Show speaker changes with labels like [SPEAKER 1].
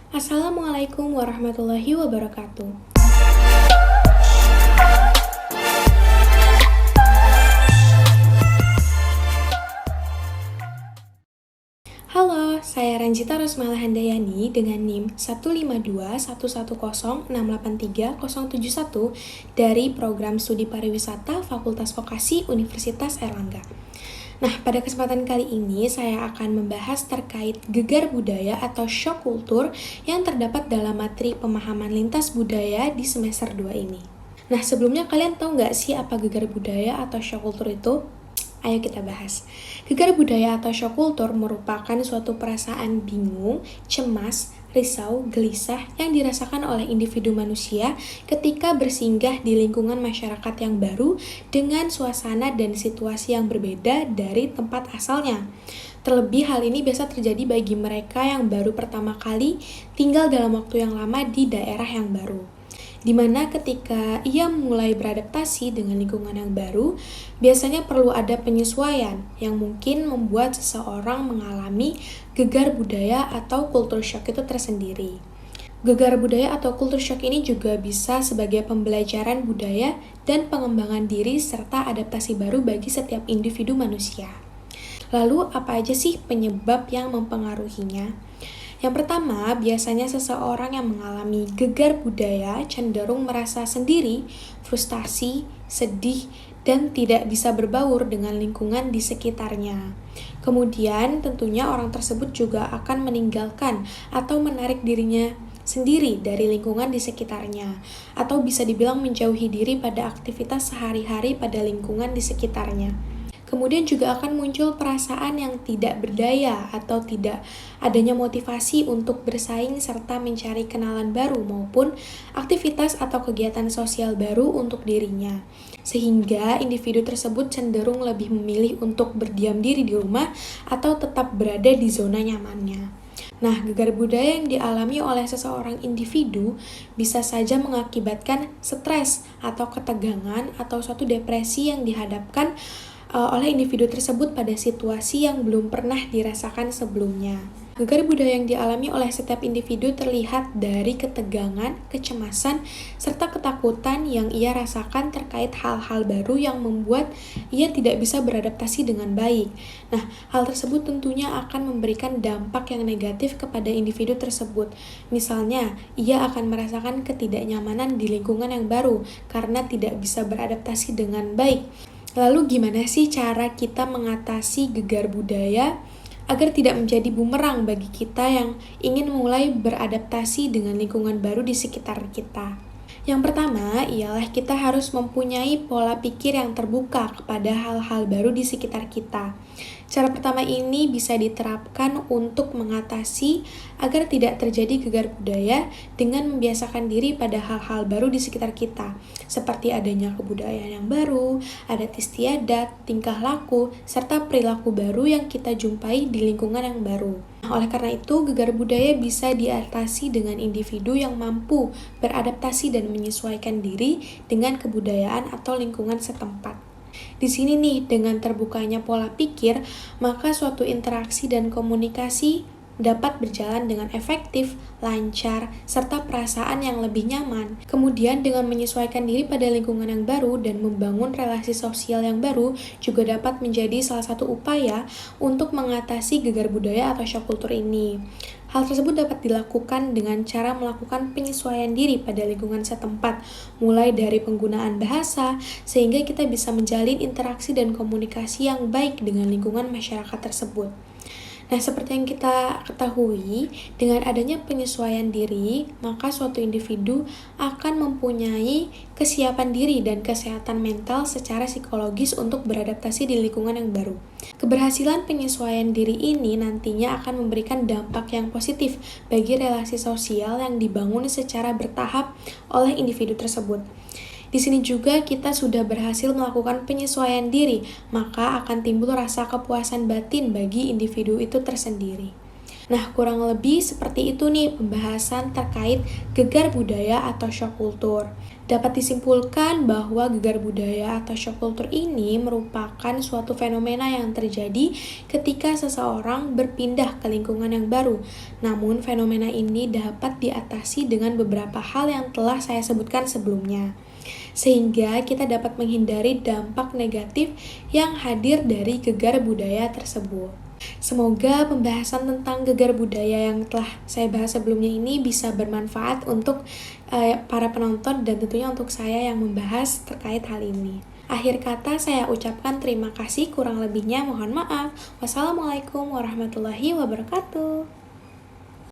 [SPEAKER 1] Assalamualaikum warahmatullahi wabarakatuh. Halo, saya Ranjita Rosmala Handayani dengan NIM 15211068371 dari Program Studi Pariwisata Fakultas Vokasi Universitas Airlangga. Nah, pada kesempatan kali ini saya akan membahas terkait gegar budaya atau shock kultur yang terdapat dalam materi pemahaman lintas budaya di semester 2 ini. Nah, sebelumnya kalian tahu nggak sih apa gegar budaya atau shock kultur itu? Ayo kita bahas. Gegar budaya atau shock kultur merupakan suatu perasaan bingung, cemas, risau, gelisah yang dirasakan oleh individu manusia ketika bersinggah di lingkungan masyarakat yang baru dengan suasana dan situasi yang berbeda dari tempat asalnya. Terlebih hal ini biasa terjadi bagi mereka yang baru pertama kali tinggal dalam waktu yang lama di daerah yang baru. Di mana ketika ia mulai beradaptasi dengan lingkungan yang baru, biasanya perlu ada penyesuaian yang mungkin membuat seseorang mengalami gegar budaya atau culture shock itu tersendiri. Gegar budaya atau culture shock ini juga bisa sebagai pembelajaran budaya dan pengembangan diri serta adaptasi baru bagi setiap individu manusia. Lalu apa aja sih penyebab yang mempengaruhinya? Yang pertama, biasanya seseorang yang mengalami gegar budaya cenderung merasa sendiri, frustasi, sedih, dan tidak bisa berbaur dengan lingkungan di sekitarnya. Kemudian, tentunya orang tersebut juga akan meninggalkan atau menarik dirinya sendiri dari lingkungan di sekitarnya, atau bisa dibilang menjauhi diri pada aktivitas sehari-hari pada lingkungan di sekitarnya. Kemudian juga akan muncul perasaan yang tidak berdaya atau tidak adanya motivasi untuk bersaing serta mencari kenalan baru maupun aktivitas atau kegiatan sosial baru untuk dirinya. Sehingga individu tersebut cenderung lebih memilih untuk berdiam diri di rumah atau tetap berada di zona nyamannya. Nah, gegar budaya yang dialami oleh seseorang individu bisa saja mengakibatkan stres atau ketegangan atau suatu depresi yang dihadapkan oleh individu tersebut pada situasi yang belum pernah dirasakan sebelumnya. Gegar budaya yang dialami oleh setiap individu terlihat dari ketegangan, kecemasan, serta ketakutan yang ia rasakan terkait hal-hal baru yang membuat ia tidak bisa beradaptasi dengan baik. Nah, hal tersebut tentunya akan memberikan dampak yang negatif kepada individu tersebut. Misalnya, ia akan merasakan ketidaknyamanan di lingkungan yang baru karena tidak bisa beradaptasi dengan baik. Lalu gimana sih cara kita mengatasi gegar budaya agar tidak menjadi bumerang bagi kita yang ingin mulai beradaptasi dengan lingkungan baru di sekitar kita? Yang pertama ialah kita harus mempunyai pola pikir yang terbuka kepada hal-hal baru di sekitar kita. Cara pertama ini bisa diterapkan untuk mengatasi agar tidak terjadi gegar budaya dengan membiasakan diri pada hal-hal baru di sekitar kita, seperti adanya kebudayaan yang baru, adat istiadat, tingkah laku, serta perilaku baru yang kita jumpai di lingkungan yang baru. Oleh karena itu, gegar budaya bisa diatasi dengan individu yang mampu beradaptasi dan menyesuaikan diri dengan kebudayaan atau lingkungan setempat. Di sini nih, dengan terbukanya pola pikir, maka suatu interaksi dan komunikasi dapat berjalan dengan efektif, lancar, serta perasaan yang lebih nyaman. Kemudian dengan menyesuaikan diri pada lingkungan yang baru dan membangun relasi sosial yang baru juga dapat menjadi salah satu upaya untuk mengatasi gegar budaya atau shock kultur ini. Hal tersebut dapat dilakukan dengan cara melakukan penyesuaian diri pada lingkungan setempat, mulai dari penggunaan bahasa, sehingga kita bisa menjalin interaksi dan komunikasi yang baik dengan lingkungan masyarakat tersebut. Nah, seperti yang kita ketahui, dengan adanya penyesuaian diri, maka suatu individu akan mempunyai kesiapan diri dan kesehatan mental secara psikologis untuk beradaptasi di lingkungan yang baru. Keberhasilan penyesuaian diri ini nantinya akan memberikan dampak yang positif bagi relasi sosial yang dibangun secara bertahap oleh individu tersebut. Di sini juga kita sudah berhasil melakukan penyesuaian diri, maka akan timbul rasa kepuasan batin bagi individu itu tersendiri. Nah, kurang lebih seperti itu nih pembahasan terkait gegar budaya atau shock culture. Dapat disimpulkan bahwa gegar budaya atau shock culture ini merupakan suatu fenomena yang terjadi ketika seseorang berpindah ke lingkungan yang baru. Namun, fenomena ini dapat diatasi dengan beberapa hal yang telah saya sebutkan sebelumnya, sehingga kita dapat menghindari dampak negatif yang hadir dari gegar budaya tersebut. Semoga pembahasan tentang gegar budaya yang telah saya bahas sebelumnya ini bisa bermanfaat untuk para penonton dan tentunya untuk saya yang membahas terkait hal ini. Akhir kata saya ucapkan terima kasih, kurang lebihnya mohon maaf. Wassalamualaikum warahmatullahi wabarakatuh.